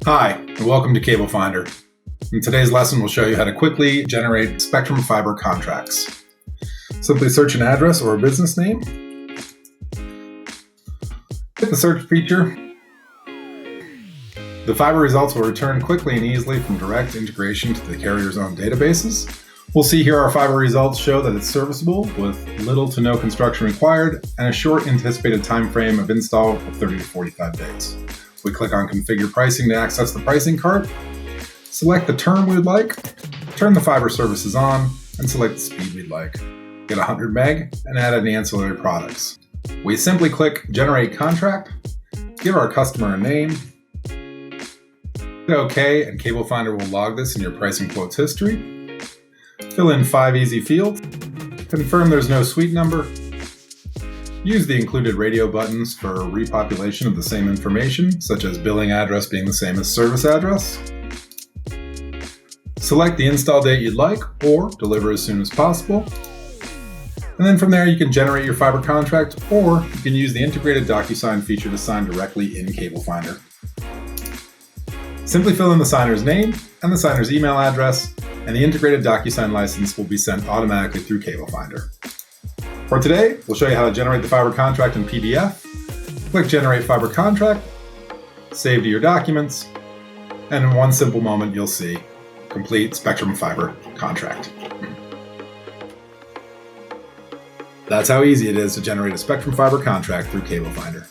Hi, and welcome to CableFinder. In today's lesson, we'll show you how to quickly generate spectrum fiber contracts. Simply search an address or a business name. Hit the search feature. The fiber results will return quickly and easily from direct integration to the carrier's own databases. We'll see here our fiber results show that it's serviceable with little to no construction required and a short anticipated time frame of install of 30 to 45 days. We click on Configure Pricing to access the pricing cart, select the term we'd like, turn the fiber services on, and select the speed we'd like. Get 100 meg and add any ancillary products. We simply click Generate Contract, give our customer a name, hit OK, and CableFinder will log this in your pricing quotes history. Fill in 5 easy fields, confirm there's no suite number, use the included radio buttons for repopulation of the same information, such as billing address being the same as service address. Select the install date you'd like or deliver as soon as possible. And then from there you can generate your fiber contract, or you can use the integrated DocuSign feature to sign directly in CableFinder. Simply fill in the signer's name and the signer's email address, and the integrated DocuSign license will be sent automatically through CableFinder. For today, we'll show you how to generate the fiber contract in PDF. Click Generate Fiber Contract, save to your documents, and in one simple moment you'll see complete Spectrum Fiber contract. That's how easy it is to generate a Spectrum Fiber contract through CableFinder.